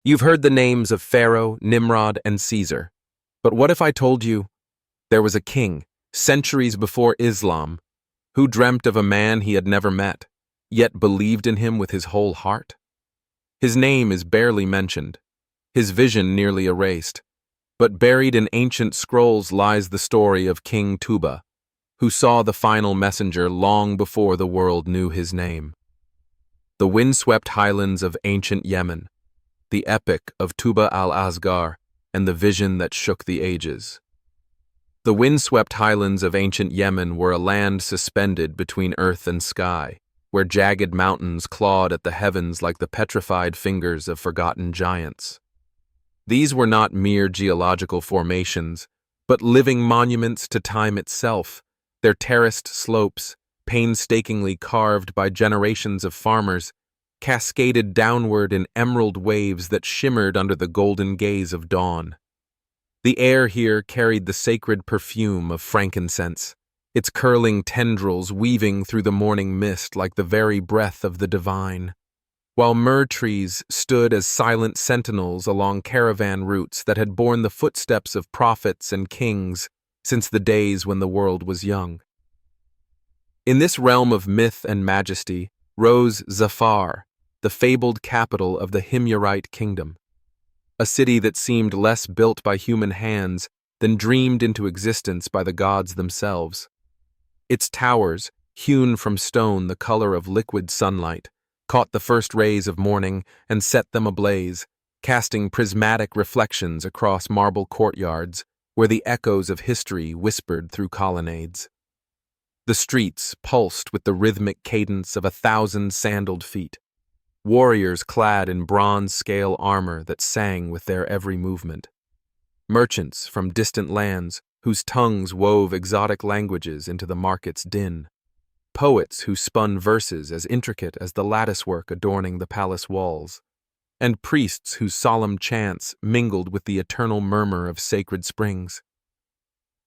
You've heard the names of Pharaoh, Nimrod, and Caesar. But what if I told you there was a king, centuries before Islam, who dreamt of a man he had never met, yet believed in him with his whole heart? His name is barely mentioned, his vision nearly erased, but buried in ancient scrolls lies the story of King Tubba, who saw the final messenger long before the world knew his name. The windswept highlands of ancient Yemen, the epic of Tubba al-Asghar, and the vision that shook the ages. The windswept highlands of ancient Yemen were a land suspended between earth and sky, where jagged mountains clawed at the heavens like the petrified fingers of forgotten giants. These were not mere geological formations, but living monuments to time itself, their terraced slopes, painstakingly carved by generations of farmers, cascaded downward in emerald waves that shimmered under the golden gaze of dawn. The air here carried the sacred perfume of frankincense, its curling tendrils weaving through the morning mist like the very breath of the divine, while myrrh trees stood as silent sentinels along caravan routes that had borne the footsteps of prophets and kings since the days when the world was young. In this realm of myth and majesty rose Zafar, the fabled capital of the Himyarite kingdom, a city that seemed less built by human hands than dreamed into existence by the gods themselves. Its towers, hewn from stone the color of liquid sunlight, caught the first rays of morning and set them ablaze, casting prismatic reflections across marble courtyards where the echoes of history whispered through colonnades. The streets pulsed with the rhythmic cadence of 1,000 sandaled feet, warriors clad in bronze-scale armor that sang with their every movement, merchants from distant lands whose tongues wove exotic languages into the market's din, poets who spun verses as intricate as the latticework adorning the palace walls, and priests whose solemn chants mingled with the eternal murmur of sacred springs.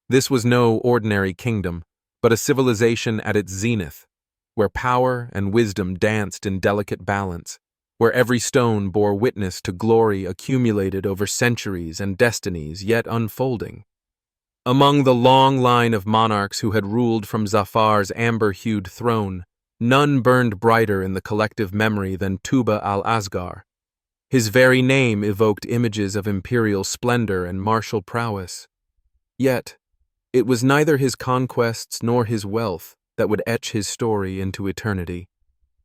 This was no ordinary kingdom, but a civilization at its zenith, where power and wisdom danced in delicate balance, where every stone bore witness to glory accumulated over centuries and destinies yet unfolding. Among the long line of monarchs who had ruled from Zafar's amber-hued throne, none burned brighter in the collective memory than Tubba al-Asghar. His very name evoked images of imperial splendor and martial prowess. Yet, it was neither his conquests nor his wealth that would etch his story into eternity,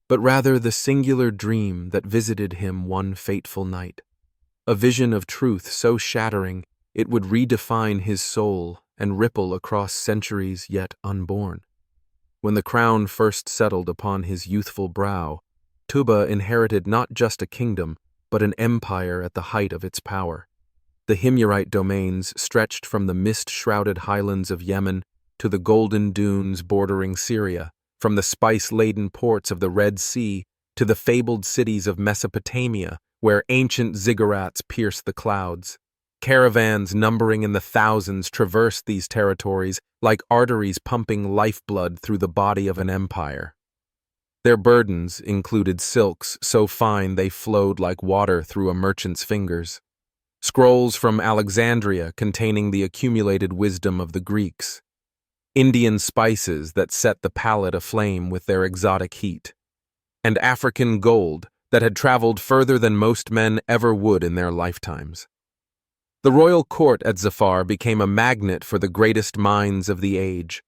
but rather the singular dream that visited him one fateful night, a vision of truth so shattering it would redefine his soul and ripple across centuries yet unborn. When the crown first settled upon his youthful brow, Tubba inherited not just a kingdom, but an empire at the height of its power. The Himyarite domains stretched from the mist-shrouded highlands of Yemen to the golden dunes bordering Syria, from the spice-laden ports of the Red Sea to the fabled cities of Mesopotamia, where ancient ziggurats pierced the clouds. Caravans numbering in the thousands traversed these territories like arteries pumping lifeblood through the body of an empire. Their burdens included silks so fine they flowed like water through a merchant's fingers, scrolls from Alexandria containing the accumulated wisdom of the Greeks, Indian spices that set the palate aflame with their exotic heat, and African gold that had traveled further than most men ever would in their lifetimes. The royal court at Zafar became a magnet for the greatest minds of the age.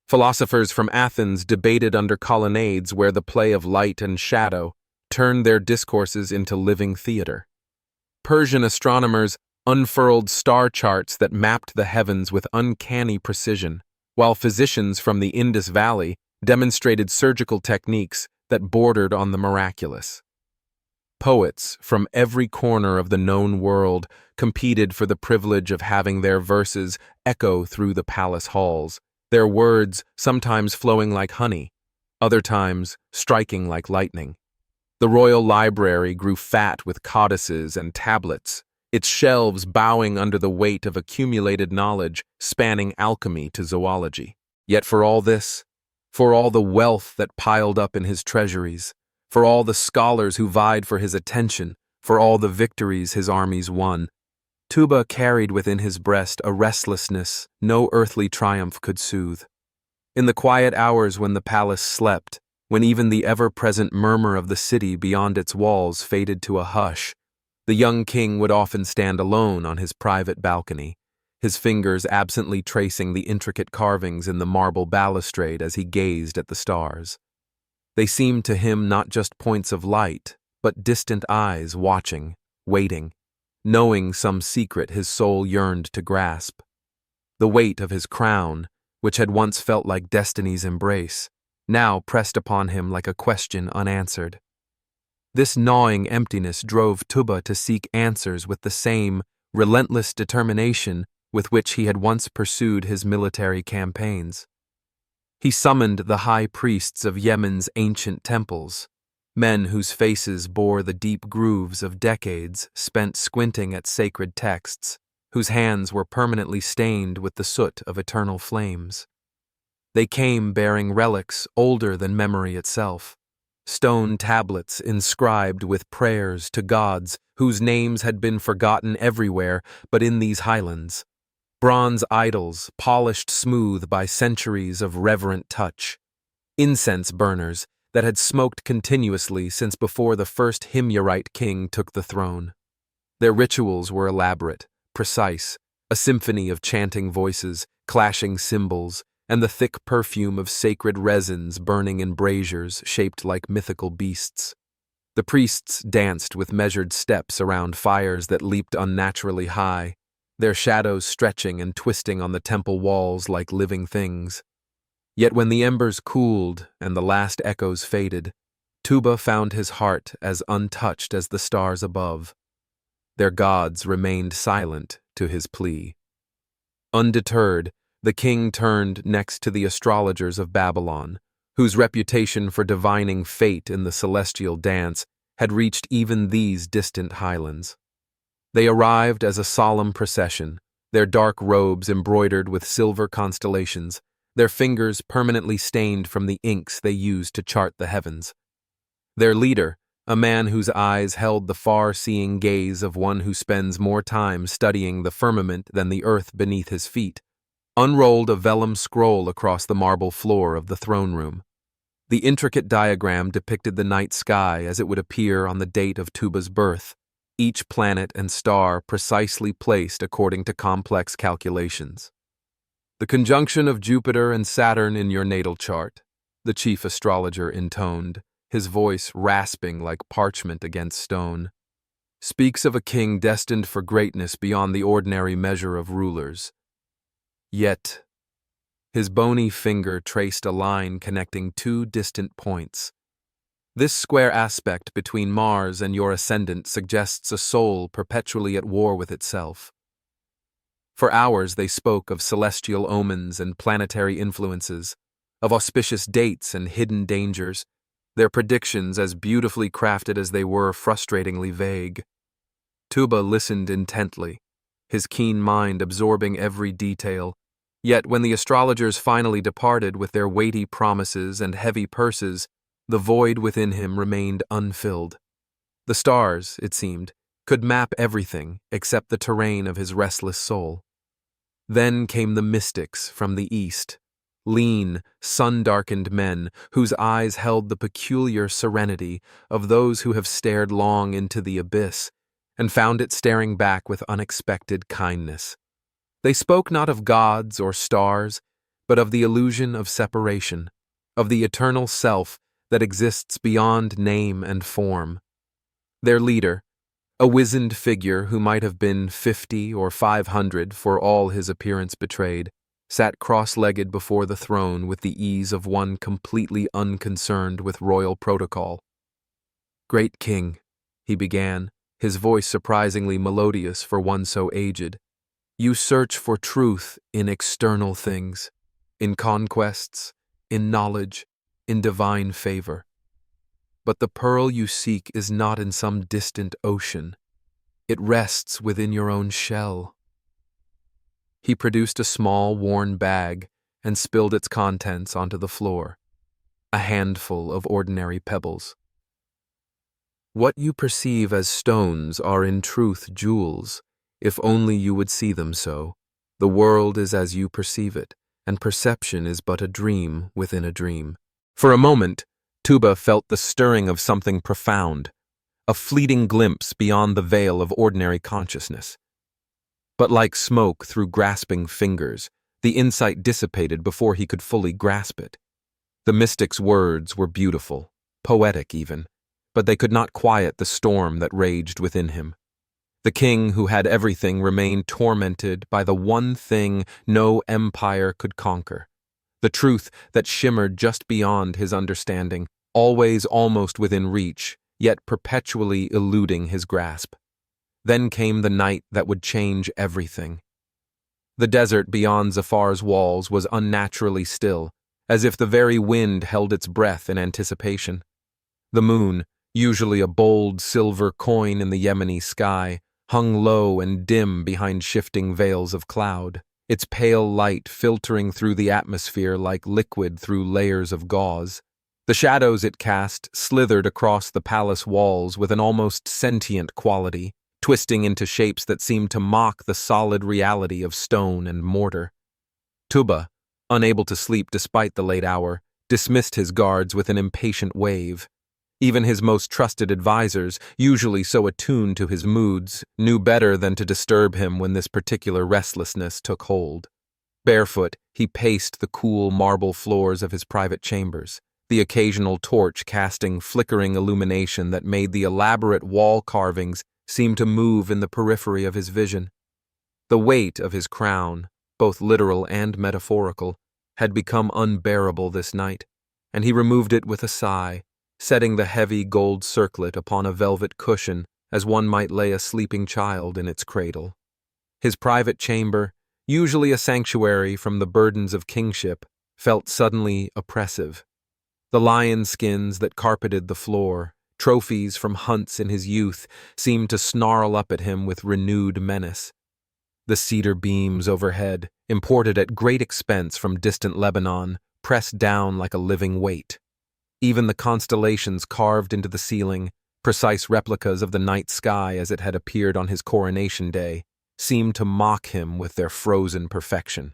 Philosophers from Athens debated under colonnades where the play of light and shadow turned their discourses into living theater. Persian astronomers unfurled star charts that mapped the heavens with uncanny precision, while physicians from the Indus Valley demonstrated surgical techniques that bordered on the miraculous. Poets from every corner of the known world competed for the privilege of having their verses echo through the palace halls, their words sometimes flowing like honey, other times striking like lightning. The royal library grew fat with codices and tablets, its shelves bowing under the weight of accumulated knowledge spanning alchemy to zoology. Yet for all this, for all the wealth that piled up in his treasuries, for all the scholars who vied for his attention, for all the victories his armies won. Tubba carried within his breast a restlessness no earthly triumph could soothe. In the quiet hours when the palace slept, when even the ever-present murmur of the city beyond its walls faded to a hush, the young king would often stand alone on his private balcony, his fingers absently tracing the intricate carvings in the marble balustrade as he gazed at the stars. They seemed to him not just points of light, but distant eyes watching, waiting, knowing some secret his soul yearned to grasp. The weight of his crown, which had once felt like destiny's embrace, now pressed upon him like a question unanswered. This gnawing emptiness drove Tubba to seek answers with the same relentless determination with which he had once pursued his military campaigns. He summoned the high priests of Yemen's ancient temples, men whose faces bore the deep grooves of decades spent squinting at sacred texts, whose hands were permanently stained with the soot of eternal flames. They came bearing relics older than memory itself, stone tablets inscribed with prayers to gods whose names had been forgotten everywhere but in these highlands, bronze idols polished smooth by centuries of reverent touch, incense burners that had smoked continuously since before the first Himyarite king took the throne. Their rituals were elaborate, precise, a symphony of chanting voices, clashing cymbals, and the thick perfume of sacred resins burning in braziers shaped like mythical beasts. The priests danced with measured steps around fires that leaped unnaturally high, their shadows stretching and twisting on the temple walls like living things. Yet when the embers cooled and the last echoes faded, Tubba found his heart as untouched as the stars above. Their gods remained silent to his plea. Undeterred, the king turned next to the astrologers of Babylon, whose reputation for divining fate in the celestial dance had reached even these distant highlands. They arrived as a solemn procession, their dark robes embroidered with silver constellations, their fingers permanently stained from the inks they used to chart the heavens. Their leader, a man whose eyes held the far-seeing gaze of one who spends more time studying the firmament than the earth beneath his feet, unrolled a vellum scroll across the marble floor of the throne room. The intricate diagram depicted the night sky as it would appear on the date of Tubba's birth, each planet and star precisely placed according to complex calculations. "The conjunction of Jupiter and Saturn in your natal chart," the chief astrologer intoned, his voice rasping like parchment against stone, "speaks of a king destined for greatness beyond the ordinary measure of rulers. Yet," his bony finger traced a line connecting two distant points. "This square aspect between Mars and your ascendant suggests a soul perpetually at war with itself." For hours they spoke of celestial omens and planetary influences, of auspicious dates and hidden dangers, their predictions, as beautifully crafted as they were, frustratingly vague. Tubba listened intently, his keen mind absorbing every detail. Yet when the astrologers finally departed with their weighty promises and heavy purses, the void within him remained unfilled. The stars, it seemed, could map everything except the terrain of his restless soul. Then came the mystics from the east, lean, sun-darkened men whose eyes held the peculiar serenity of those who have stared long into the abyss and found it staring back with unexpected kindness. They spoke not of gods or stars, but of the illusion of separation, of the eternal self that exists beyond name and form. Their leader, a wizened figure who might have been 50 or 500 for all his appearance betrayed, sat cross-legged before the throne with the ease of one completely unconcerned with royal protocol. "Great king," he began, his voice surprisingly melodious for one so aged, "you search for truth in external things, in conquests, in knowledge, in divine favor. But the pearl you seek is not in some distant ocean. It rests within your own shell." He produced a small, worn bag and spilled its contents onto the floor, a handful of ordinary pebbles. What you perceive as stones are in truth jewels, if only you would see them so. The world is as you perceive it, and perception is but a dream within a dream. For a moment, Tubba felt the stirring of something profound, a fleeting glimpse beyond the veil of ordinary consciousness. But like smoke through grasping fingers, the insight dissipated before he could fully grasp it. The mystic's words were beautiful, poetic even, but they could not quiet the storm that raged within him. The king who had everything remained tormented by the one thing no empire could conquer, the truth that shimmered just beyond his understanding, always almost within reach, yet perpetually eluding his grasp. Then came the night that would change everything. The desert beyond Zafar's walls was unnaturally still, as if the very wind held its breath in anticipation. The moon, usually a bold silver coin in the Yemeni sky, hung low and dim behind shifting veils of cloud, its pale light filtering through the atmosphere like liquid through layers of gauze. The shadows it cast slithered across the palace walls with an almost sentient quality, twisting into shapes that seemed to mock the solid reality of stone and mortar. Tubba, unable to sleep despite the late hour, dismissed his guards with an impatient wave. Even his most trusted advisors, usually so attuned to his moods, knew better than to disturb him when this particular restlessness took hold. Barefoot, he paced the cool marble floors of his private chambers, the occasional torch casting flickering illumination that made the elaborate wall carvings seem to move in the periphery of his vision. The weight of his crown, both literal and metaphorical, had become unbearable this night, and he removed it with a sigh, setting the heavy gold circlet upon a velvet cushion as one might lay a sleeping child in its cradle. His private chamber, usually a sanctuary from the burdens of kingship, felt suddenly oppressive. The lion skins that carpeted the floor, trophies from hunts in his youth, seemed to snarl up at him with renewed menace. The cedar beams overhead, imported at great expense from distant Lebanon, pressed down like a living weight. Even the constellations carved into the ceiling, precise replicas of the night sky as it had appeared on his coronation day, seemed to mock him with their frozen perfection.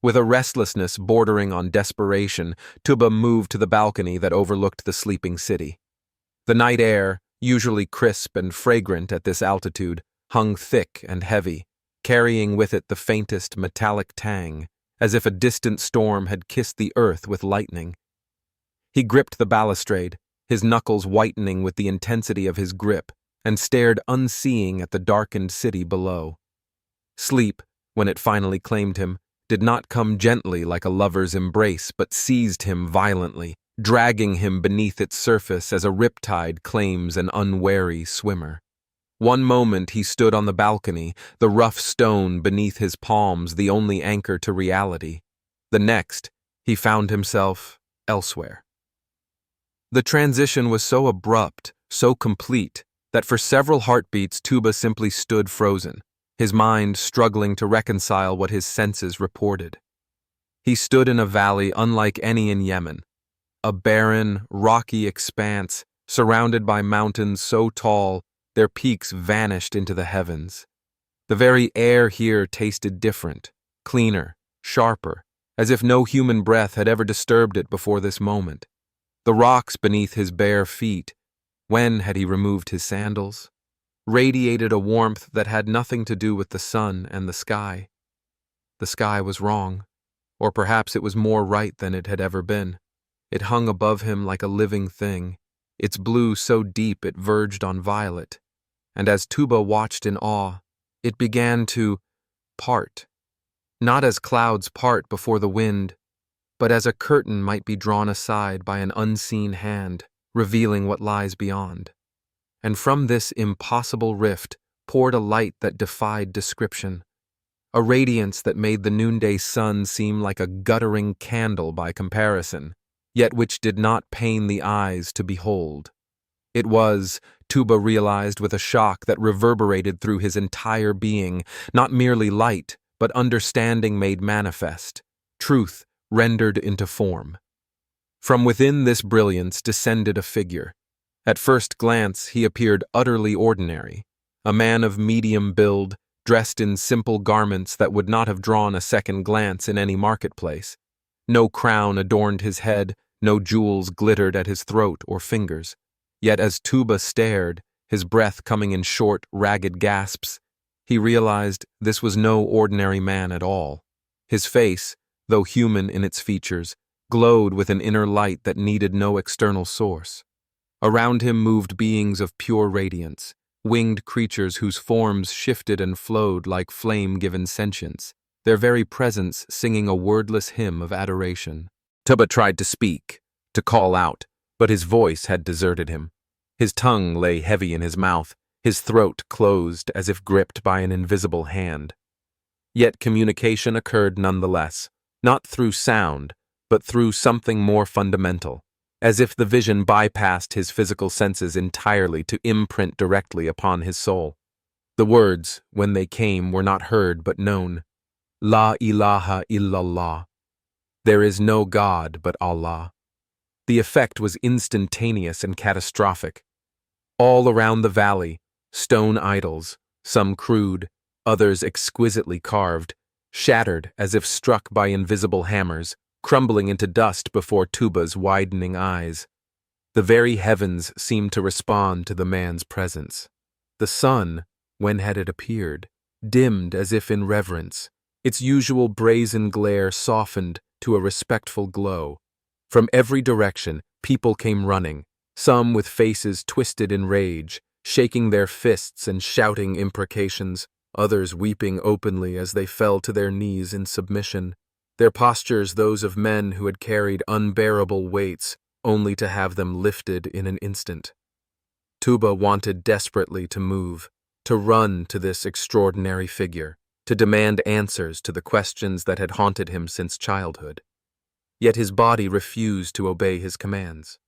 With a restlessness bordering on desperation, Tubba moved to the balcony that overlooked the sleeping city. The night air, usually crisp and fragrant at this altitude, hung thick and heavy, carrying with it the faintest metallic tang, as if a distant storm had kissed the earth with lightning. He gripped the balustrade, his knuckles whitening with the intensity of his grip, and stared unseeing at the darkened city below. Sleep, when it finally claimed him, did not come gently like a lover's embrace, but seized him violently, dragging him beneath its surface as a riptide claims an unwary swimmer. One moment he stood on the balcony, the rough stone beneath his palms the only anchor to reality. The next, he found himself elsewhere. The transition was so abrupt, so complete, that for several heartbeats Tubba simply stood frozen, his mind struggling to reconcile what his senses reported. He stood in a valley unlike any in Yemen, a barren, rocky expanse surrounded by mountains so tall their peaks vanished into the heavens. The very air here tasted different, cleaner, sharper, as if no human breath had ever disturbed it before this moment. The rocks beneath his bare feet, when had he removed his sandals, radiated a warmth that had nothing to do with the sun and the sky. The sky was wrong, or perhaps it was more right than it had ever been. It hung above him like a living thing, its blue so deep it verged on violet, and as Tubba watched in awe, it began to part, not as clouds part before the wind, but as a curtain might be drawn aside by an unseen hand, revealing what lies beyond. And from this impossible rift poured a light that defied description, a radiance that made the noonday sun seem like a guttering candle by comparison, yet which did not pain the eyes to behold. It was, Tubba realized with a shock that reverberated through his entire being, not merely light, but understanding made manifest, truth rendered into form. From within this brilliance descended a figure, At first glance, he appeared utterly ordinary, a man of medium build, dressed in simple garments that would not have drawn a second glance in any marketplace. No crown adorned his head, no jewels glittered at his throat or fingers. Yet as Tubba stared, his breath coming in short, ragged gasps, he realized this was no ordinary man at all. His face, though human in its features, glowed with an inner light that needed no external source. Around him moved beings of pure radiance, winged creatures whose forms shifted and flowed like flame given sentience, their very presence singing a wordless hymn of adoration. Tubba tried to speak, to call out, but his voice had deserted him. His tongue lay heavy in his mouth, his throat closed as if gripped by an invisible hand. Yet communication occurred nonetheless, not through sound, but through something more fundamental, as if the vision bypassed his physical senses entirely to imprint directly upon his soul. The words, when they came, were not heard but known. La ilaha illallah. There is no God but Allah. The effect was instantaneous and catastrophic. All around the valley, stone idols, some crude, others exquisitely carved, shattered as if struck by invisible hammers, crumbling into dust before Tubba's widening eyes. The very heavens seemed to respond to the man's presence. The sun, when had it appeared, dimmed as if in reverence, its usual brazen glare softened to a respectful glow. From every direction, people came running, some with faces twisted in rage, shaking their fists and shouting imprecations, others weeping openly as they fell to their knees in submission, their postures those of men who had carried unbearable weights only to have them lifted in an instant. Tubba wanted desperately to move, to run to this extraordinary figure, to demand answers to the questions that had haunted him since childhood. Yet his body refused to obey his commands.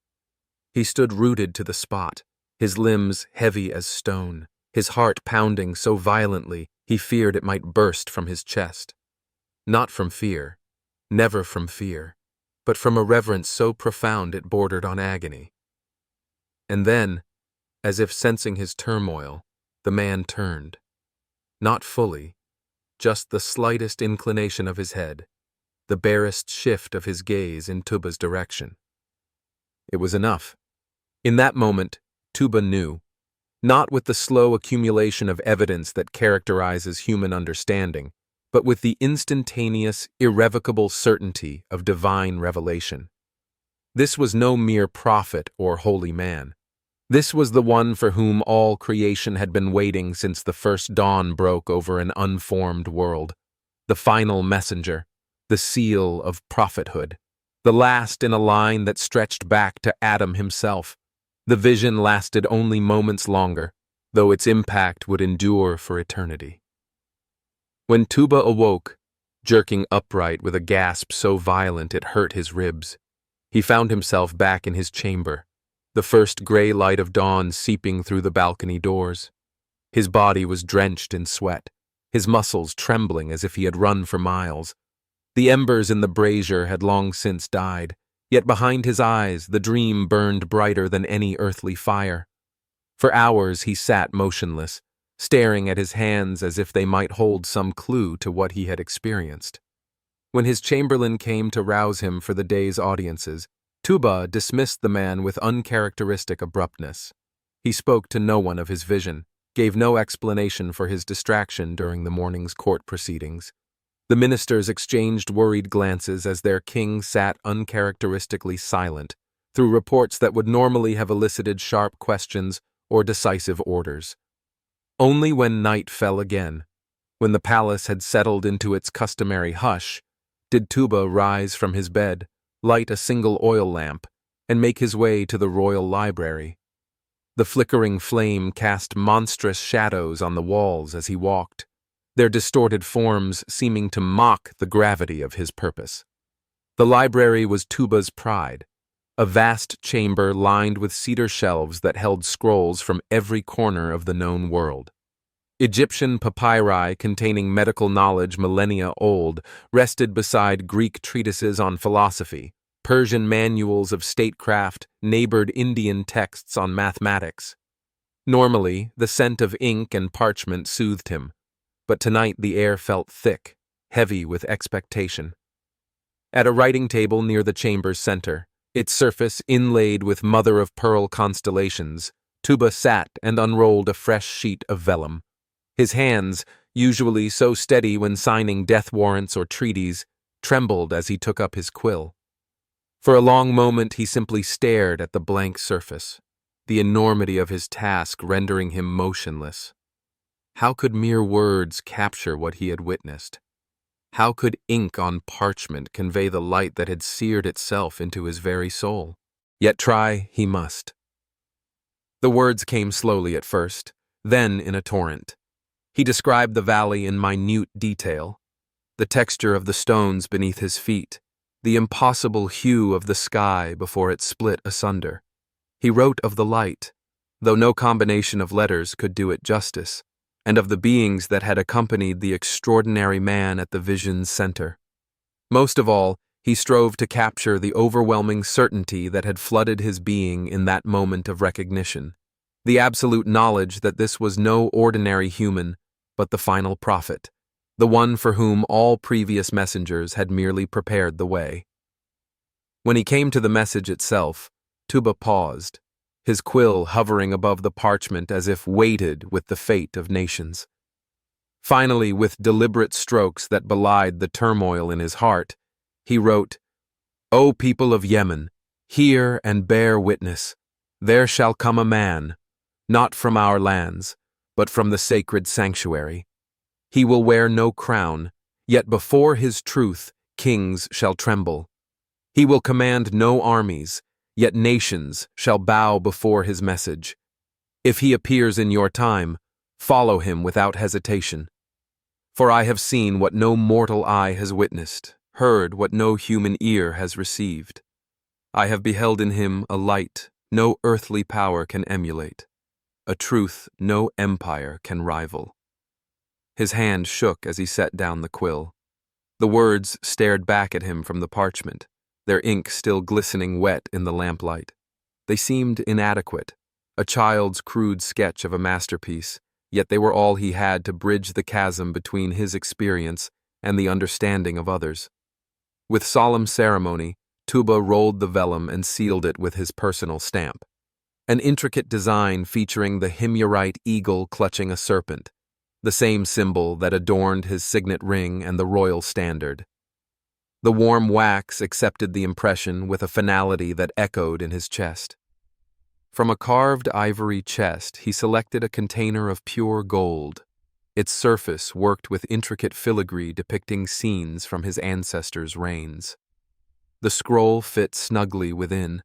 He stood rooted to the spot, his limbs heavy as stone, his heart pounding so violently he feared it might burst from his chest. Not from fear, never from fear, but from a reverence so profound it bordered on agony. And then, as if sensing his turmoil, the man turned. Not fully, just the slightest inclination of his head, the barest shift of his gaze in Tubba's direction. It was enough. In that moment, Tubba knew, not with the slow accumulation of evidence that characterizes human understanding, but with the instantaneous, irrevocable certainty of divine revelation. This was no mere prophet or holy man. This was the one for whom all creation had been waiting since the first dawn broke over an unformed world, the final messenger, the seal of prophethood, the last in a line that stretched back to Adam himself. The vision lasted only moments longer, though its impact would endure for eternity. When Tubba awoke, jerking upright with a gasp so violent it hurt his ribs, he found himself back in his chamber, the first gray light of dawn seeping through the balcony doors. His body was drenched in sweat, his muscles trembling as if he had run for miles. The embers in the brazier had long since died, yet behind his eyes the dream burned brighter than any earthly fire. For hours he sat motionless, staring at his hands as if they might hold some clue to what he had experienced. When his chamberlain came to rouse him for the day's audiences, Tubba dismissed the man with uncharacteristic abruptness. He spoke to no one of his vision, gave no explanation for his distraction during the morning's court proceedings. The ministers exchanged worried glances as their king sat uncharacteristically silent, through reports that would normally have elicited sharp questions or decisive orders. Only when night fell again, when the palace had settled into its customary hush, did Tubba rise from his bed, light a single oil lamp, and make his way to the royal library. The flickering flame cast monstrous shadows on the walls as he walked, their distorted forms seeming to mock the gravity of his purpose. The library was Tubba's pride, a vast chamber lined with cedar shelves that held scrolls from every corner of the known world. Egyptian papyri containing medical knowledge millennia old rested beside Greek treatises on philosophy, Persian manuals of statecraft neighbored Indian texts on mathematics. Normally, the scent of ink and parchment soothed him, but tonight the air felt thick, heavy with expectation. At a writing table near the chamber's center, its surface inlaid with mother-of-pearl constellations, Tubba sat and unrolled a fresh sheet of vellum. His hands, usually so steady when signing death warrants or treaties, trembled as he took up his quill. For a long moment he simply stared at the blank surface, the enormity of his task rendering him motionless. How could mere words capture what he had witnessed? How could ink on parchment convey the light that had seared itself into his very soul? Yet try he must. The words came slowly at first, then in a torrent. He described the valley in minute detail, the texture of the stones beneath his feet, the impossible hue of the sky before it split asunder. He wrote of the light, though no combination of letters could do it justice, and of the beings that had accompanied the extraordinary man at the vision's center. Most of all, he strove to capture the overwhelming certainty that had flooded his being in that moment of recognition, the absolute knowledge that this was no ordinary human, but the final prophet, the one for whom all previous messengers had merely prepared the way. When he came to the message itself, Tubba paused, his quill hovering above the parchment as if weighted with the fate of nations. Finally, with deliberate strokes that belied the turmoil in his heart, he wrote, "O people of Yemen, hear and bear witness. There shall come a man, not from our lands, but from the sacred sanctuary. He will wear no crown, yet before his truth kings shall tremble. He will command no armies, yet nations shall bow before his message. If he appears in your time, follow him without hesitation. For I have seen what no mortal eye has witnessed, heard what no human ear has received. I have beheld in him a light no earthly power can emulate, a truth no empire can rival." His hand shook as he set down the quill. The words stared back at him from the parchment, their ink still glistening wet in the lamplight. They seemed inadequate, a child's crude sketch of a masterpiece, yet they were all he had to bridge the chasm between his experience and the understanding of others. With solemn ceremony, Tubba rolled the vellum and sealed it with his personal stamp. An intricate design featuring the Himyarite eagle clutching a serpent, the same symbol that adorned his signet ring and the royal standard. The warm wax accepted the impression with a finality that echoed in his chest. From a carved ivory chest, he selected a container of pure gold, its surface worked with intricate filigree depicting scenes from his ancestors' reigns. The scroll fit snugly within,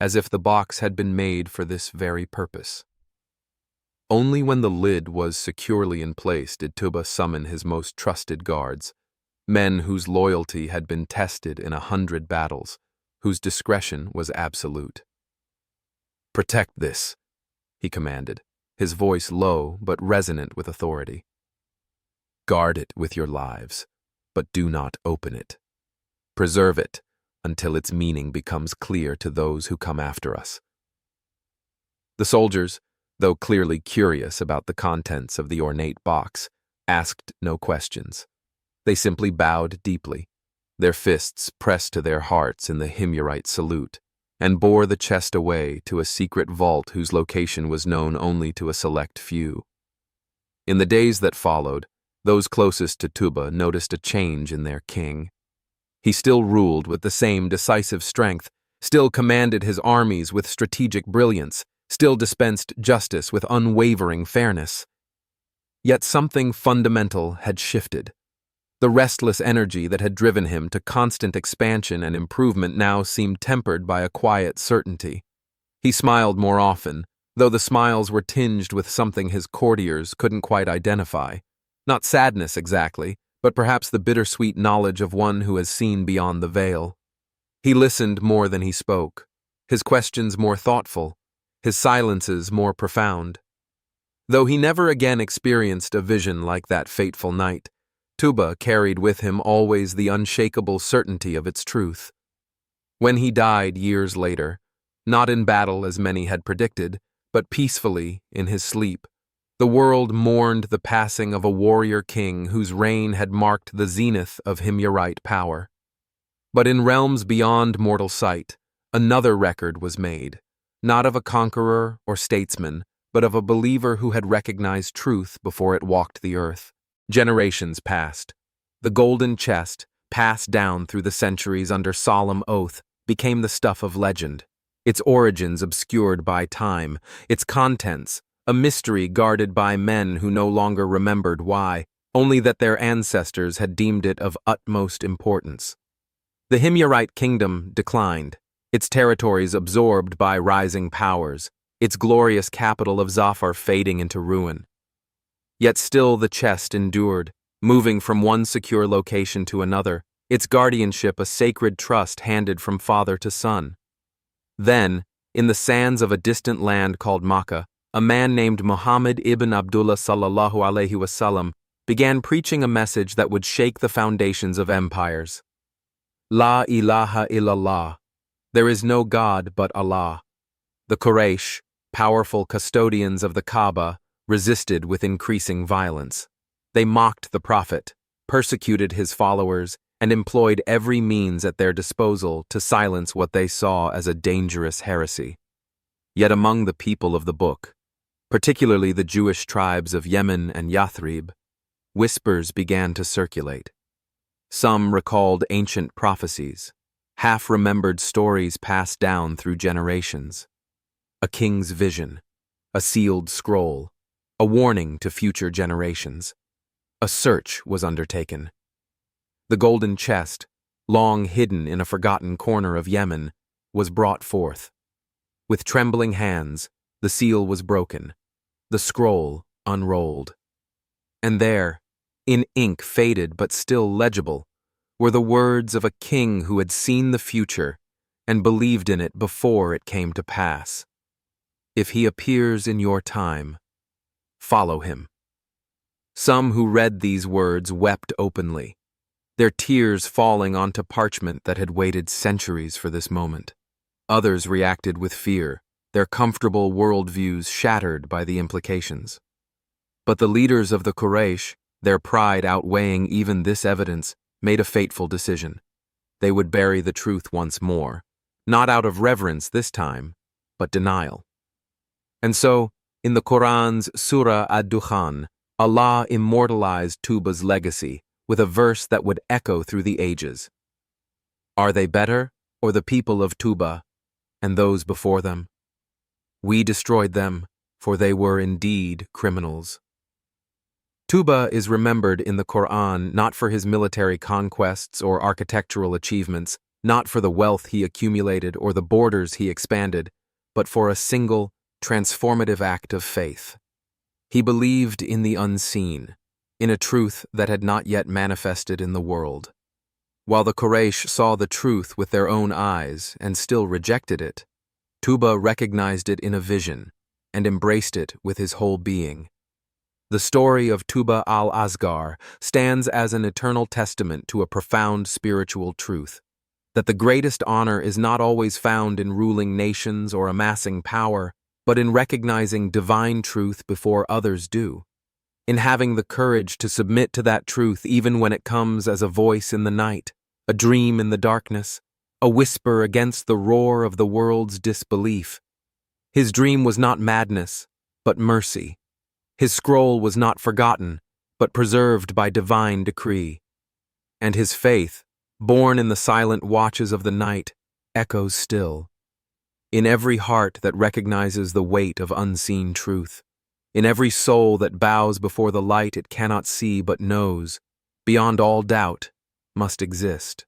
as if the box had been made for this very purpose. Only when the lid was securely in place did Tubba summon his most trusted guards, men whose loyalty had been tested in 100 battles, whose discretion was absolute. "Protect this," he commanded, his voice low but resonant with authority. "Guard it with your lives, but do not open it. Preserve it until its meaning becomes clear to those who come after us." The soldiers, though clearly curious about the contents of the ornate box, asked no questions. They simply bowed deeply, their fists pressed to their hearts in the Himyarite salute, and bore the chest away to a secret vault whose location was known only to a select few. In the days that followed, those closest to Tubba noticed a change in their king. He still ruled with the same decisive strength, still commanded his armies with strategic brilliance, still dispensed justice with unwavering fairness. Yet something fundamental had shifted. The restless energy that had driven him to constant expansion and improvement now seemed tempered by a quiet certainty. He smiled more often, though the smiles were tinged with something his courtiers couldn't quite identify. Not sadness exactly, but perhaps the bittersweet knowledge of one who has seen beyond the veil. He listened more than he spoke, his questions more thoughtful, his silences more profound. Though he never again experienced a vision like that fateful night, Tubba carried with him always the unshakable certainty of its truth. When he died years later, not in battle as many had predicted, but peacefully in his sleep, the world mourned the passing of a warrior king whose reign had marked the zenith of Himyarite power. But in realms beyond mortal sight, another record was made, not of a conqueror or statesman, but of a believer who had recognized truth before it walked the earth. Generations passed. The golden chest, passed down through the centuries under solemn oath, became the stuff of legend, its origins obscured by time, its contents a mystery guarded by men who no longer remembered why, only that their ancestors had deemed it of utmost importance. The Himyarite kingdom declined, its territories absorbed by rising powers, its glorious capital of Zafar fading into ruin. Yet still the chest endured, moving from one secure location to another, its guardianship a sacred trust handed from father to son. Then, in the sands of a distant land called Makkah, a man named Muhammad ibn Abdullah sallallahu alaihi wasallam began preaching a message that would shake the foundations of empires. La ilaha illallah. There is no God but Allah. The Quraysh, powerful custodians of the Kaaba, resisted with increasing violence. They mocked the Prophet, persecuted his followers, and employed every means at their disposal to silence what they saw as a dangerous heresy. Yet among the people of the book, particularly the Jewish tribes of Yemen and Yathrib, whispers began to circulate. Some recalled ancient prophecies, half-remembered stories passed down through generations. A king's vision, a sealed scroll, a warning to future generations. A search was undertaken. The golden chest, long hidden in a forgotten corner of Yemen, was brought forth. With trembling hands, the seal was broken, the scroll unrolled. And there, in ink faded but still legible, were the words of a king who had seen the future and believed in it before it came to pass. If he appears in your time, follow him. Some who read these words wept openly, their tears falling onto parchment that had waited centuries for this moment. Others reacted with fear, their comfortable worldviews shattered by the implications. But the leaders of the Quraysh, their pride outweighing even this evidence, made a fateful decision. They would bury the truth once more, not out of reverence this time, but denial. And so, in the Qur'an's Surah Ad-Dukhan, Allah immortalized Tubba's legacy with a verse that would echo through the ages. Are they better, or the people of Tubba, and those before them? We destroyed them, for they were indeed criminals. Tubba is remembered in the Qur'an not for his military conquests or architectural achievements, not for the wealth he accumulated or the borders he expanded, but for a single, transformative act of faith. He believed in the unseen, in a truth that had not yet manifested in the world. While the Quraysh saw the truth with their own eyes and still rejected it, Tubba recognized it in a vision and embraced it with his whole being. The story of Tubba al-Asghar stands as an eternal testament to a profound spiritual truth, that the greatest honor is not always found in ruling nations or amassing power, but in recognizing divine truth before others do, in having the courage to submit to that truth even when it comes as a voice in the night, a dream in the darkness, a whisper against the roar of the world's disbelief. His dream was not madness, but mercy. His scroll was not forgotten, but preserved by divine decree. And his faith, born in the silent watches of the night, echoes still. In every heart that recognizes the weight of unseen truth, in every soul that bows before the light it cannot see but knows, beyond all doubt, must exist.